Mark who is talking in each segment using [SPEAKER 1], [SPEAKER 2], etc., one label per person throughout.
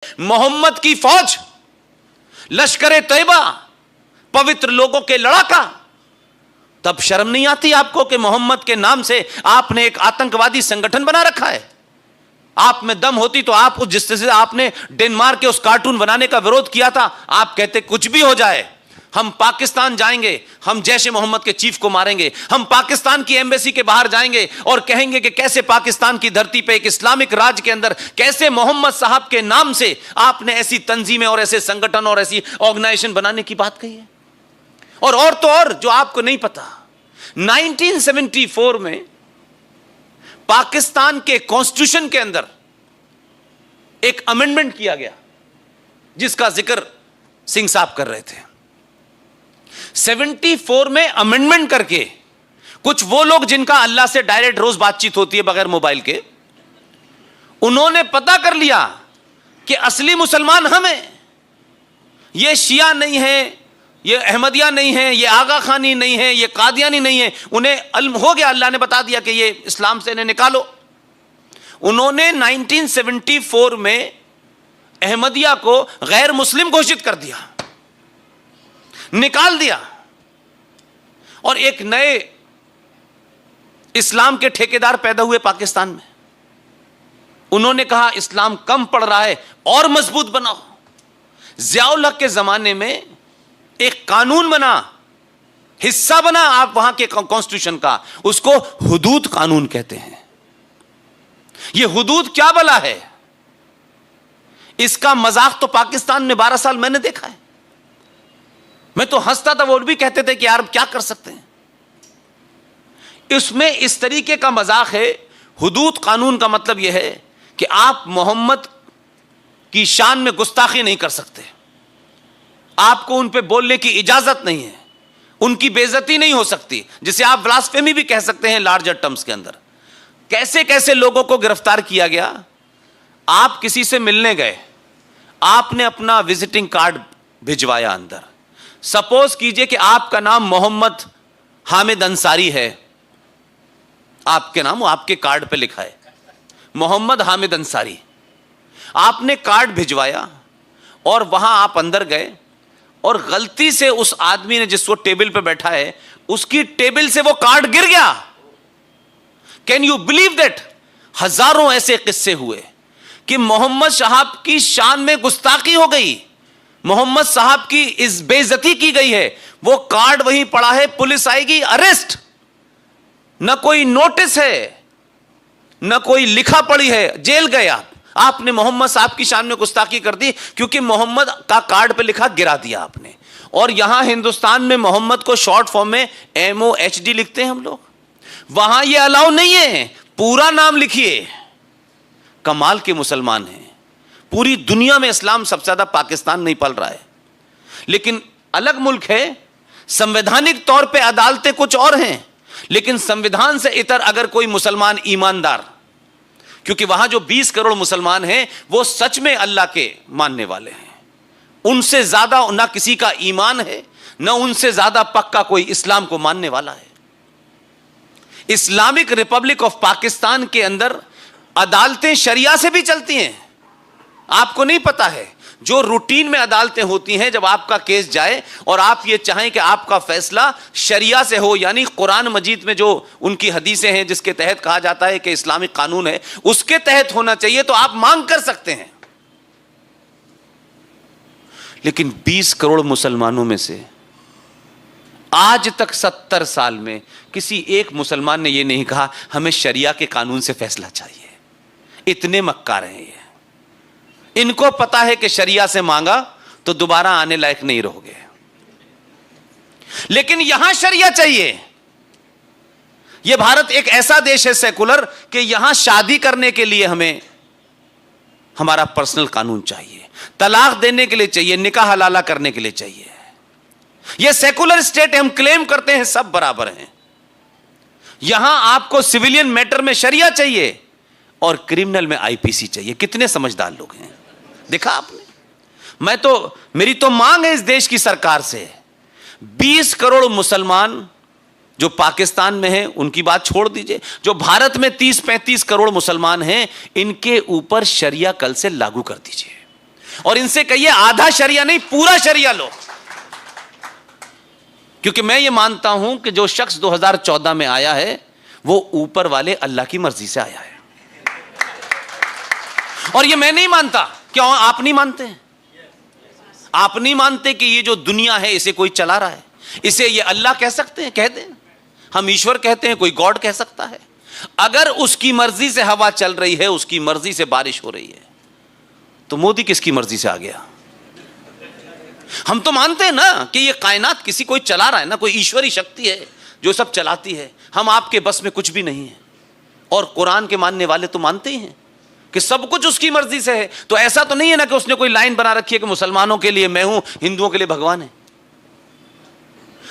[SPEAKER 1] मोहम्मद की फौज, लश्कर तैयबा, पवित्र लोगों के लड़ाका, तब शर्म नहीं आती आपको कि मोहम्मद के नाम से आपने एक आतंकवादी संगठन बना रखा है? आप में दम होती तो आप जिस तरह से आपने डेनमार्क के उस कार्टून बनाने का विरोध किया था, आप कहते कुछ भी हो जाए हम पाकिस्तान जाएंगे, हम जैश-ए मोहम्मद के चीफ को मारेंगे, हम पाकिस्तान की एम्बेसी के बाहर जाएंगे और कहेंगे कि कैसे पाकिस्तान की धरती पे एक इस्लामिक राज्य के अंदर कैसे मोहम्मद साहब के नाम से आपने ऐसी तंजीमें और ऐसे संगठन और ऐसी ऑर्गेनाइजेशन बनाने की बात कही है। और तो और जो आपको नहीं पता, 1974 में पाकिस्तान के कॉन्स्टिट्यूशन के अंदर एक अमेंडमेंट किया गया जिसका जिक्र सिंह साहब कर रहे थे। 74 में अमेंडमेंट करके कुछ वो लोग जिनका अल्लाह से डायरेक्ट रोज बातचीत होती है बगैर मोबाइल के, उन्होंने पता कर लिया कि असली मुसलमान हम हैं, ये शिया नहीं है, ये अहमदिया नहीं है, ये आगा खानी नहीं है, ये कादियानी नहीं है। उन्हें इल्म हो गया, अल्लाह ने बता दिया कि ये इस्लाम से इन्हें निकालो। उन्होंने 1974 में अहमदिया को गैर मुस्लिम घोषित कर दिया, निकाल दिया, और एक नए इस्लाम के ठेकेदार पैदा हुए पाकिस्तान में। उन्होंने कहा इस्लाम कम पड़ रहा है और मजबूत बनाओ। ज़ियाउल हक के जमाने में एक कानून बना, हिस्सा बना आप वहां के कॉन्स्टिट्यूशन का, उसको हुदूद कानून कहते हैं। यह हुदूद क्या भला है? इसका मजाक तो पाकिस्तान में 12 साल मैंने देखा है। मैं तो हंसता था, वो भी कहते थे कि यार क्या कर सकते हैं। इसमें इस तरीके का मजाक है। हुदूद कानून का मतलब यह है कि आप मोहम्मद की शान में गुस्ताखी नहीं कर सकते, आपको उन पे बोलने की इजाजत नहीं है, उनकी बेइज्जती नहीं हो सकती, जिसे आप ब्लास्फेमी भी कह सकते हैं लार्जर टर्म्स के अंदर। कैसे कैसे लोगों को गिरफ्तार किया गया। आप किसी से मिलने गए, आपने अपना विजिटिंग कार्ड भिजवाया अंदर। सपोज कीजिए कि आपका नाम मोहम्मद हामिद अंसारी है, आपके नाम आपके कार्ड पे लिखा है मोहम्मद हामिद अंसारी। आपने कार्ड भिजवाया और वहां आप अंदर गए और गलती से उस आदमी ने जिसको टेबल पे बैठा है उसकी टेबल से वो कार्ड गिर गया। Can you believe that? हजारों ऐसे किस्से हुए कि मोहम्मद साहब की शान में गुस्ताखी हो गई, मोहम्मद साहब की इस बेइज्जती की गई है। वो कार्ड वहीं पड़ा है, पुलिस आएगी, अरेस्ट। न कोई नोटिस है, न कोई लिखा पड़ी है, जेल गए आप। आपने मोहम्मद साहब की शान में गुस्ताखी कर दी क्योंकि मोहम्मद का कार्ड पे लिखा गिरा दिया आपने। और यहां हिंदुस्तान में मोहम्मद को शॉर्ट फॉर्म में MOHD लिखते हैं हम लोग, वहां ये अलाउ नहीं है, पूरा नाम लिखिए। कमाल के मुसलमान हैं। पूरी दुनिया में इस्लाम सबसे ज्यादा पाकिस्तान नहीं पल रहा है, लेकिन अलग मुल्क है। संवैधानिक तौर पे अदालतें कुछ और हैं, लेकिन संविधान से इतर अगर कोई मुसलमान ईमानदार, क्योंकि वहां जो 20 करोड़ मुसलमान हैं वो सच में अल्लाह के मानने वाले हैं, उनसे ज्यादा ना किसी का ईमान है, ना उनसे ज्यादा पक्का कोई इस्लाम को मानने वाला है। इस्लामिक रिपब्लिक ऑफ पाकिस्तान के अंदर अदालतें शरिया से भी चलती हैं। आपको नहीं पता है, जो रूटीन में अदालतें होती हैं, जब आपका केस जाए और आप ये चाहें कि आपका फैसला शरिया से हो, यानी कुरान मजीद में जो उनकी हदीसें हैं जिसके तहत कहा जाता है कि इस्लामिक कानून है, उसके तहत होना चाहिए, तो आप मांग कर सकते हैं। लेकिन 20 करोड़ मुसलमानों में से आज तक 70 साल में किसी एक मुसलमान ने यह नहीं कहा हमें शरिया के कानून से फैसला चाहिए। इतने मक्कार हैं ये। इनको पता है कि शरिया से मांगा तो दोबारा आने लायक नहीं रहोगे, लेकिन यहां शरिया चाहिए। यह भारत एक ऐसा देश है सेकुलर कि यहां शादी करने के लिए हमें हमारा पर्सनल कानून चाहिए, तलाक देने के लिए चाहिए, निकाह हलाला करने के लिए चाहिए। यह सेकुलर स्टेट हम क्लेम करते हैं सब बराबर हैं। यहां आपको सिविलियन मैटर में शरिया चाहिए और क्रिमिनल में IPC चाहिए। कितने समझदार लोग हैं, देखा आपने। मेरी तो मांग है इस देश की सरकार से, 20 करोड़ मुसलमान जो पाकिस्तान में हैं उनकी बात छोड़ दीजिए, जो भारत में 30-35 करोड़ मुसलमान हैं, इनके ऊपर शरिया कल से लागू कर दीजिए। और इनसे कहिए आधा शरिया नहीं, पूरा शरिया लो। क्योंकि मैं ये मानता हूं कि जो शख्स 2014 में आया है वो ऊपर वाले अल्लाह की मर्जी से आया है। और ये मैं नहीं मानता। क्यों आप नहीं मानते हैं? आप नहीं मानते कि ये जो दुनिया है इसे कोई चला रहा है? इसे ये अल्लाह कह सकते हैं? कह दें। हम ईश्वर कहते हैं, कोई गॉड कह सकता है। अगर उसकी मर्जी से हवा चल रही है, उसकी मर्जी से बारिश हो रही है, तो मोदी किसकी मर्जी से आ गया? हम तो मानते हैं ना कि ये कायनात किसी कोई चला रहा है ना, कोई ईश्वरी शक्ति है जो सब चलाती है। हम आपके बस में कुछ भी नहीं है। और कुरान के मानने वाले तो मानते ही हैं कि सब कुछ उसकी मर्जी से है। तो ऐसा तो नहीं है ना कि उसने कोई लाइन बना रखी है कि मुसलमानों के लिए मैं हूं, हिंदुओं के लिए भगवान है।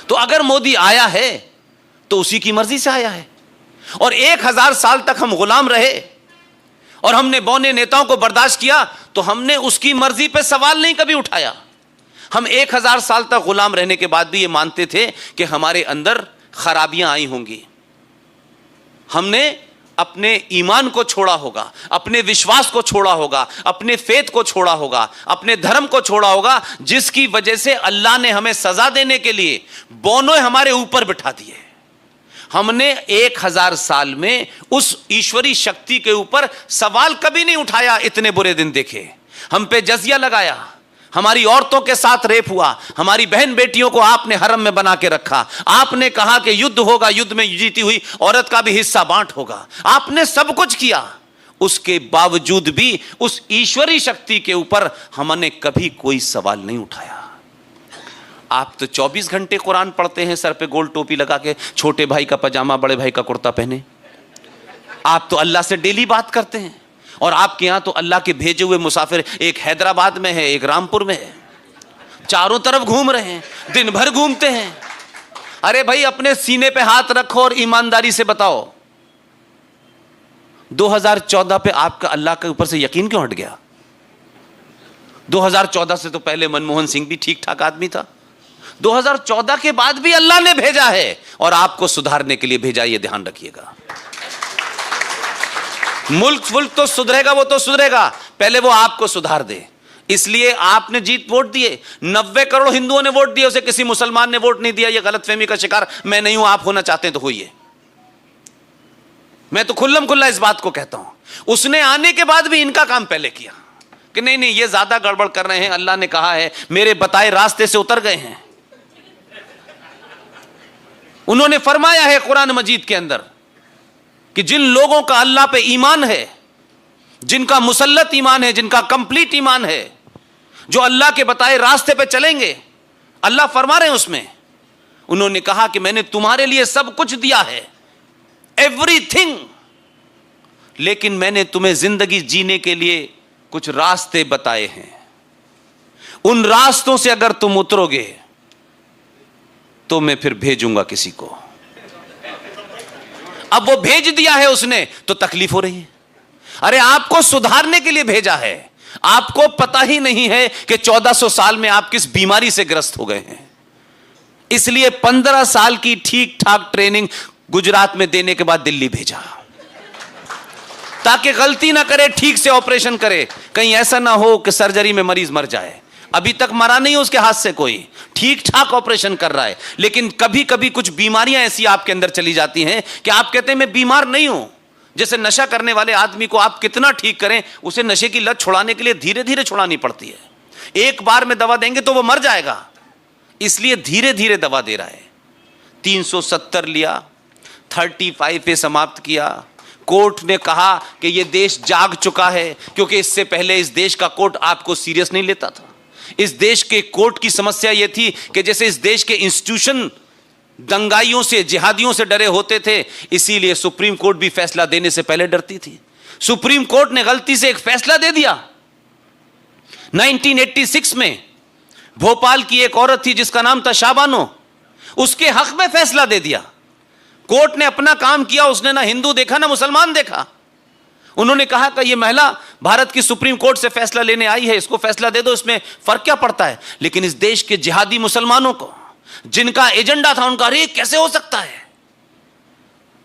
[SPEAKER 1] तो अगर मोदी आया है तो उसी की मर्जी से आया है। और 1000 साल तक हम गुलाम रहे और हमने बौने नेताओं को बर्दाश्त किया, तो हमने उसकी मर्जी पे सवाल नहीं कभी उठाया। हम 1000 साल तक गुलाम रहने के बाद भी ये मानते थे कि हमारे अंदर खराबियां आई होंगी। हमने अपने ईमान को छोड़ा होगा, अपने विश्वास को छोड़ा होगा, अपने फेथ को छोड़ा होगा, अपने धर्म को छोड़ा होगा, जिसकी वजह से अल्लाह ने हमें सजा देने के लिए बोनों हमारे ऊपर बिठा दिए। हमने 1000 साल में उस ईश्वरी शक्ति के ऊपर सवाल कभी नहीं उठाया। इतने बुरे दिन देखे, हम पे जजिया लगाया, हमारी औरतों के साथ रेप हुआ, हमारी बहन बेटियों को आपने हरम में बना के रखा। आपने कहा कि युद्ध होगा, युद्ध में जीती हुई औरत का भी हिस्सा बांट होगा। आपने सब कुछ किया, उसके बावजूद भी उस ईश्वरी शक्ति के ऊपर हमने कभी कोई सवाल नहीं उठाया। आप तो 24 घंटे कुरान पढ़ते हैं, सर पे गोल टोपी लगा के, छोटे भाई का पजामा बड़े भाई का कुर्ता पहने। आप तो अल्लाह से डेली बात करते हैं। और आपके यहां तो अल्लाह के भेजे हुए मुसाफिर एक हैदराबाद में है, एक रामपुर में है, चारों तरफ घूम रहे हैं, दिन भर घूमते हैं। अरे भाई, अपने सीने पे हाथ रखो और ईमानदारी से बताओ, 2014 पे आपका अल्लाह के ऊपर से यकीन क्यों हट गया? 2014 से तो पहले मनमोहन सिंह भी ठीक ठाक आदमी था। 2014 के बाद भी अल्लाह ने भेजा है और आपको सुधारने के लिए भेजा, यह ध्यान रखिएगा। मुल्क तो सुधरेगा, वो तो सुधरेगा, पहले वो आपको सुधार दे। इसलिए आपने जीत वोट दिए, 90 करोड़ हिंदुओं ने वोट दिए, उसे किसी मुसलमान ने वोट नहीं दिया। ये गलतफहमी का शिकार मैं नहीं हूं, आप होना चाहते हैं तो होइए। मैं तो खुल्लम खुल्ला इस बात को कहता हूं। उसने आने के बाद भी इनका काम पहले किया कि नहीं नहीं, ये ज्यादा गड़बड़ कर रहे हैं, अल्लाह ने कहा है, मेरे बताए रास्ते से उतर गए हैं। उन्होंने फरमाया है कुरान मजीद के अंदर कि जिन लोगों का अल्लाह पे ईमान है, जिनका मुसल्लत ईमान है, जिनका कंप्लीट ईमान है, जो अल्लाह के बताए रास्ते पे चलेंगे, अल्लाह फरमा रहे हैं उसमें, उन्होंने कहा कि मैंने तुम्हारे लिए सब कुछ दिया है, एवरीथिंग, लेकिन मैंने तुम्हें जिंदगी जीने के लिए कुछ रास्ते बताए हैं। उन रास्तों से अगर तुम उतरोगे तो मैं फिर भेजूंगा किसी को। अब वो भेज दिया है उसने, तो तकलीफ हो रही है। अरे आपको सुधारने के लिए भेजा है। आपको पता ही नहीं है कि 1400 साल में आप किस बीमारी से ग्रस्त हो गए हैं। इसलिए 15 साल की ठीक ठाक ट्रेनिंग गुजरात में देने के बाद दिल्ली भेजा, ताकि गलती ना करे, ठीक से ऑपरेशन करे। कहीं ऐसा ना हो कि सर्जरी में मरीज मर जाए। अभी तक मरा नहीं उसके हाथ से कोई, ठीक ठाक ऑपरेशन कर रहा है। लेकिन कभी कभी कुछ बीमारियां ऐसी आपके अंदर चली जाती हैं कि आप कहते हैं मैं बीमार नहीं हूं। जैसे नशा करने वाले आदमी को आप कितना ठीक करें, उसे नशे की लत छुड़ाने के लिए धीरे धीरे छुड़ानी पड़ती है। एक बार में दवा देंगे तो वो मर जाएगा, इसलिए धीरे धीरे दवा दे रहा है। 370 लिया, 35 पे समाप्त किया। कोर्ट ने कहा कि यह देश जाग चुका है, क्योंकि इससे पहले इस देश का कोर्ट आपको सीरियस नहीं लेता था। इस देश के कोर्ट की समस्या यह थी कि जैसे इस देश के इंस्टीट्यूशन दंगाइयों से, जिहादियों से डरे होते थे, इसीलिए सुप्रीम कोर्ट भी फैसला देने से पहले डरती थी। सुप्रीम कोर्ट ने गलती से एक फैसला दे दिया 1986 में। भोपाल की एक औरत थी जिसका नाम था शाबानो, उसके हक में फैसला दे दिया। कोर्ट ने अपना काम किया, उसने ना हिंदू देखा ना मुसलमान देखा। उन्होंने कहा कि ये महिला भारत की सुप्रीम कोर्ट से फैसला लेने आई है, इसको फैसला दे दो, इसमें फर्क क्या पड़ता है। लेकिन इस देश के जिहादी मुसलमानों को, जिनका एजेंडा था, उनका अरे कैसे हो सकता है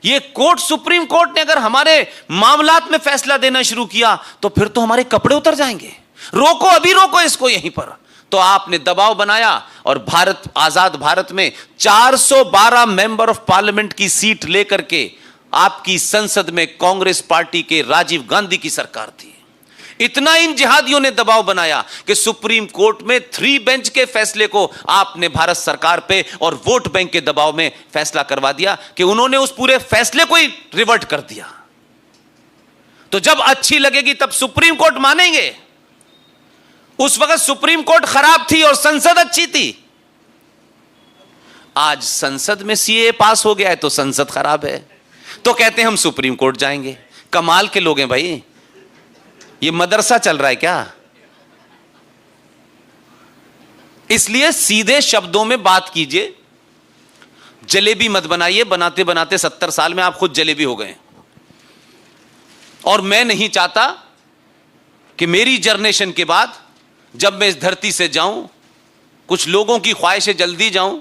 [SPEAKER 1] ये कोर्ट, सुप्रीम कोर्ट ने अगर हमारे मामलात में फैसला देना शुरू किया तो फिर तो हमारे कपड़े उतर जाएंगे। रोको, अभी रोको इसको यहीं पर। तो आपने दबाव बनाया और भारत, आजाद भारत में 412 मेंबर ऑफ पार्लियामेंट की सीट लेकर के आपकी संसद में कांग्रेस पार्टी के राजीव गांधी की सरकार थी। इतना इन जिहादियों ने दबाव बनाया कि सुप्रीम कोर्ट में 3 बेंच के फैसले को आपने भारत सरकार पे और वोट बैंक के दबाव में फैसला करवा दिया कि उन्होंने उस पूरे फैसले को ही रिवर्ट कर दिया। तो जब अच्छी लगेगी तब सुप्रीम कोर्ट मानेंगे। उस वक्त सुप्रीम कोर्ट खराब थी और संसद अच्छी थी। आज संसद में सीए पास हो गया है तो संसद खराब है, तो कहते हैं हम सुप्रीम कोर्ट जाएंगे। कमाल के लोग हैं भाई, ये मदरसा चल रहा है क्या? इसलिए सीधे शब्दों में बात कीजिए, जलेबी मत बनाइए। बनाते बनाते 70 साल में आप खुद जलेबी हो गए। और मैं नहीं चाहता कि मेरी जनरेशन के बाद जब मैं इस धरती से जाऊं, कुछ लोगों की ख्वाहिशें जल्दी जाऊं,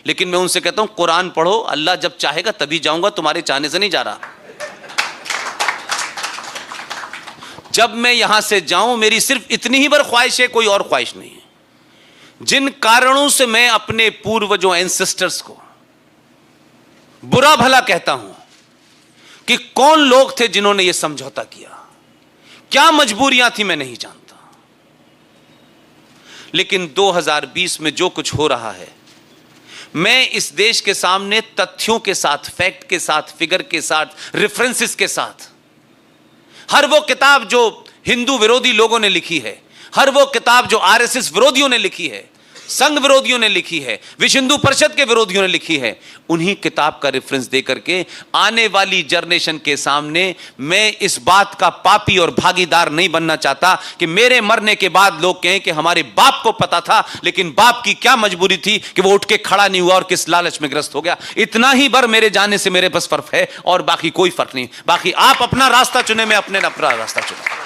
[SPEAKER 1] लेकिन मैं उनसे कहता हूं कुरान पढ़ो, अल्लाह जब चाहेगा तभी जाऊंगा, तुम्हारे चाहने से नहीं जा रहा। जब मैं यहां से जाऊं मेरी सिर्फ इतनी ही बार ख्वाहिश है, कोई और ख्वाहिश नहीं है। जिन कारणों से मैं अपने पूर्वजों, एंसेस्टर्स को बुरा भला कहता हूं कि कौन लोग थे जिन्होंने यह समझौता किया, क्या मजबूरियां थी, मैं नहीं जानता। लेकिन 2020 में जो कुछ हो रहा है, मैं इस देश के सामने तथ्यों के साथ, फैक्ट के साथ, फिगर के साथ, रेफरेंसेस के साथ, हर वो किताब जो हिंदू विरोधी लोगों ने लिखी है, हर वो किताब जो आरएसएस विरोधियों ने लिखी है, संघ विरोधियों ने लिखी है, विश्व हिंदू परिषद के विरोधियों ने लिखी है, उन्हीं किताब का रेफरेंस देकर के आने वाली जनरेशन के सामने मैं इस बात का पापी और भागीदार नहीं बनना चाहता कि मेरे मरने के बाद लोग कहें कि हमारे बाप को पता था, लेकिन बाप की क्या मजबूरी थी कि वो उठ के खड़ा नहीं हुआ और किस लालच में ग्रस्त हो गया। इतना ही बार मेरे जाने से मेरे बस फर्क है और बाकी कोई फर्क नहीं। बाकी आप अपना रास्ता चुने, मैं अपना रास्ता चुना।